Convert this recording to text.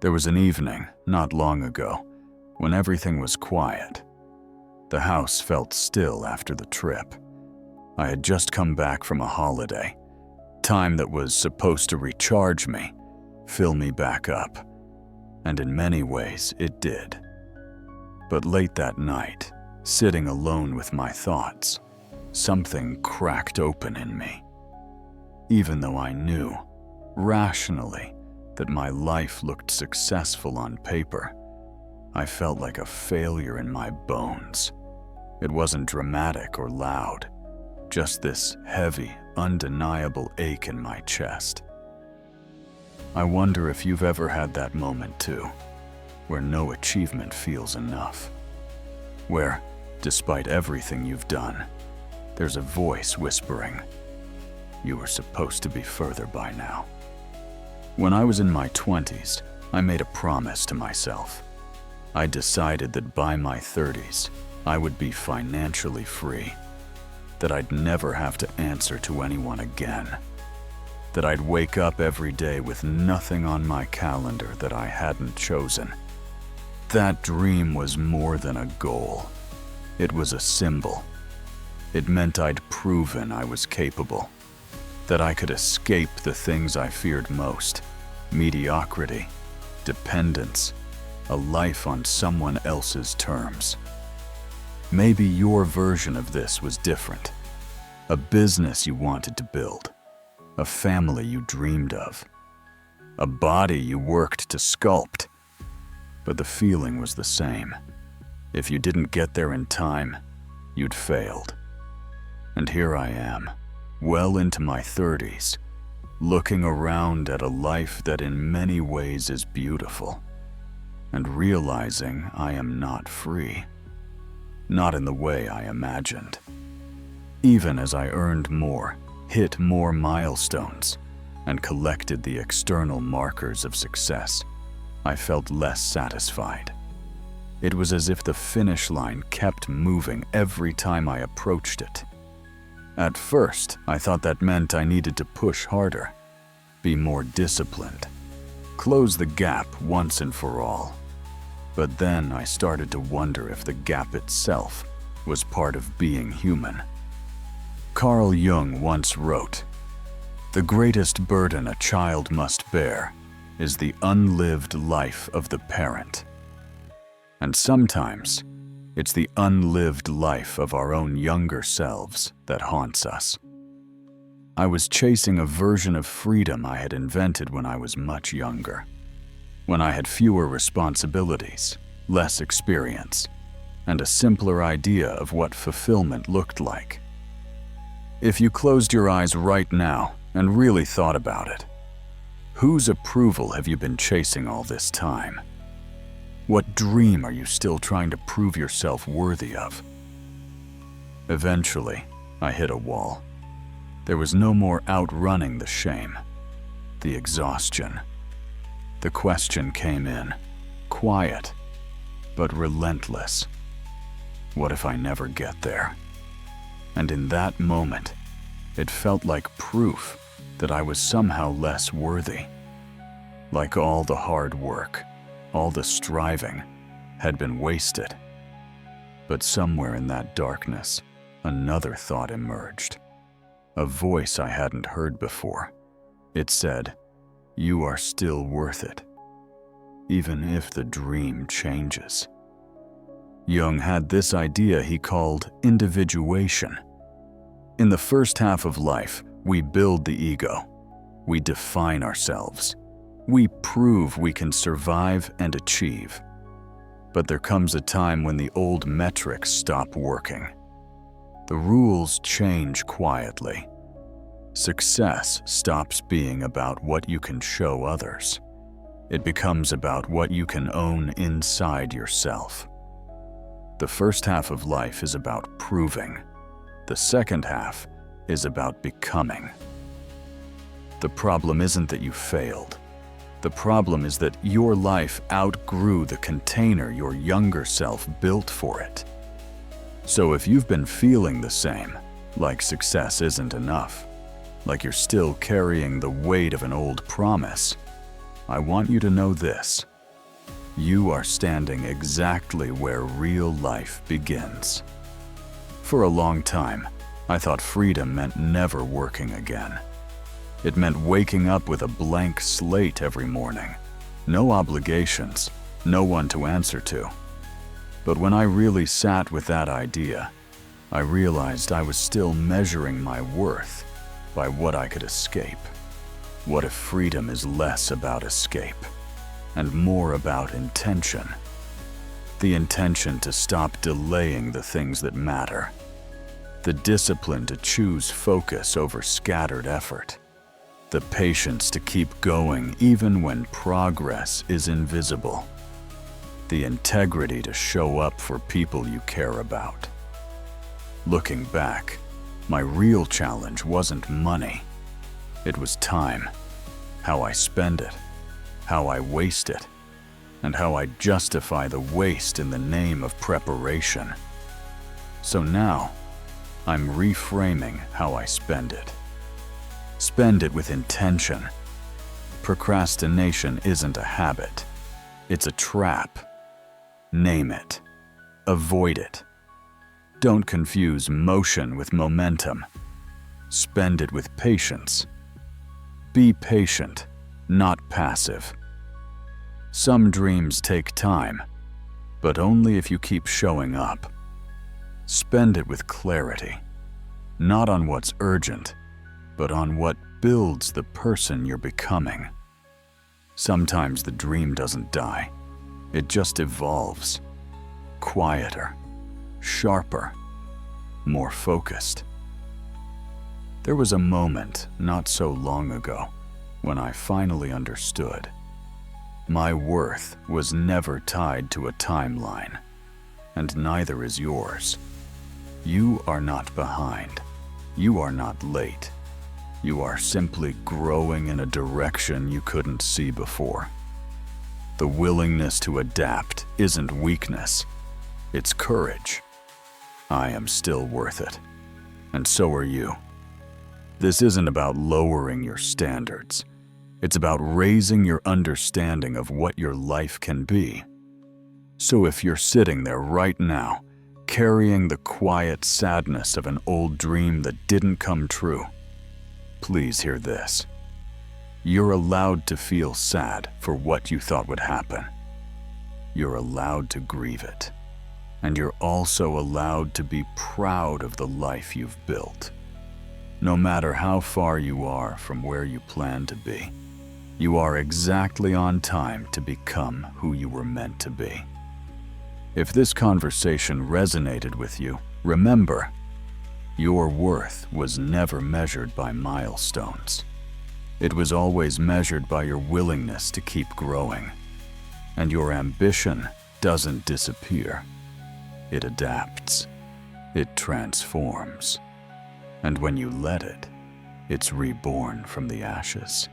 There was an evening, not long ago, when everything was quiet. The house felt still after the trip. I had just come back from a holiday, time that was supposed to recharge me, fill me back up, and in many ways it did. But late that night, sitting alone with my thoughts, something cracked open in me. Even though I knew, rationally, that my life looked successful on paper, I felt like a failure in my bones. It wasn't dramatic or loud, just this heavy, undeniable ache in my chest. I wonder if you've ever had that moment too, where no achievement feels enough. Where, despite everything you've done, there's a voice whispering, "You were supposed to be further by now." When I was in my 20s, I made a promise to myself. I decided that by my 30s, I would be financially free, that I'd never have to answer to anyone again, that I'd wake up every day with nothing on my calendar that I hadn't chosen. That dream was more than a goal. It was a symbol. It meant I'd proven I was capable, that I could escape the things I feared most: mediocrity, dependence, a life on someone else's terms. Maybe your version of this was different. A business you wanted to build, a family you dreamed of, a body you worked to sculpt. But the feeling was the same. If you didn't get there in time, you'd failed. And here I am, well into my 30s, looking around at a life that in many ways is beautiful, and realizing I am not free. Not in the way I imagined. Even as I earned more, hit more milestones, and collected the external markers of success, I felt less satisfied. It was as if the finish line kept moving every time I approached it. At first, I thought that meant I needed to push harder, be more disciplined, close the gap once and for all. But then I started to wonder if the gap itself was part of being human. Carl Jung once wrote, "The greatest burden a child must bear is the unlived life of the parent." And sometimes, it's the unlived life of our own younger selves that haunts us. I was chasing a version of freedom I had invented when I was much younger, when I had fewer responsibilities, less experience, and a simpler idea of what fulfillment looked like. If you closed your eyes right now and really thought about it, whose approval have you been chasing all this time? What dream are you still trying to prove yourself worthy of? Eventually, I hit a wall. There was no more outrunning the shame, the exhaustion. The question came in, quiet, but relentless. What if I never get there? And in that moment, it felt like proof that I was somehow less worthy. Like all the hard work, all the striving, had been wasted. But somewhere in that darkness, another thought emerged. A voice I hadn't heard before. It said, "You are still worth it, even if the dream changes." Jung had this idea he called individuation. In the first half of life, we build the ego. We define ourselves. We prove we can survive and achieve. But there comes a time when the old metrics stop working. The rules change quietly. Success stops being about what you can show others. It becomes about what you can own inside yourself. The first half of life is about proving. The second half is about becoming. The problem isn't that you failed. The problem is that your life outgrew the container your younger self built for it. So if you've been feeling the same, like success isn't enough, like you're still carrying the weight of an old promise, I want you to know this. You are standing exactly where real life begins. For a long time, I thought freedom meant never working again. It meant waking up with a blank slate every morning. No obligations, no one to answer to. But when I really sat with that idea, I realized I was still measuring my worth by what I could escape. What if freedom is less about escape and more about intention? The intention to stop delaying the things that matter. The discipline to choose focus over scattered effort. The patience to keep going even when progress is invisible. The integrity to show up for people you care about. Looking back, my real challenge wasn't money. It was time. How I spend it, how I waste it, and how I justify the waste in the name of preparation. So now, I'm reframing how I spend it. Spend it with intention. Procrastination isn't a habit. It's a trap. Name it. Avoid it. Don't confuse motion with momentum. Spend it with patience. Be patient, not passive. Some dreams take time, but only if you keep showing up. Spend it with clarity, not on what's urgent, but on what builds the person you're becoming. Sometimes the dream doesn't die, it just evolves. Quieter, sharper, more focused. There was a moment not so long ago when I finally understood. My worth was never tied to a timeline, and neither is yours. You are not behind. You are not late. You are simply growing in a direction you couldn't see before. The willingness to adapt isn't weakness, it's courage. I am still worth it, and so are you. This isn't about lowering your standards. It's about raising your understanding of what your life can be. So if you're sitting there right now, carrying the quiet sadness of an old dream that didn't come true, please hear this. You're allowed to feel sad for what you thought would happen. You're allowed to grieve it. And you're also allowed to be proud of the life you've built. No matter how far you are from where you plan to be, you are exactly on time to become who you were meant to be. If this conversation resonated with you, remember, your worth was never measured by milestones. It was always measured by your willingness to keep growing. And your ambition doesn't disappear. It adapts. It transforms. And when you let it, it's reborn from the ashes.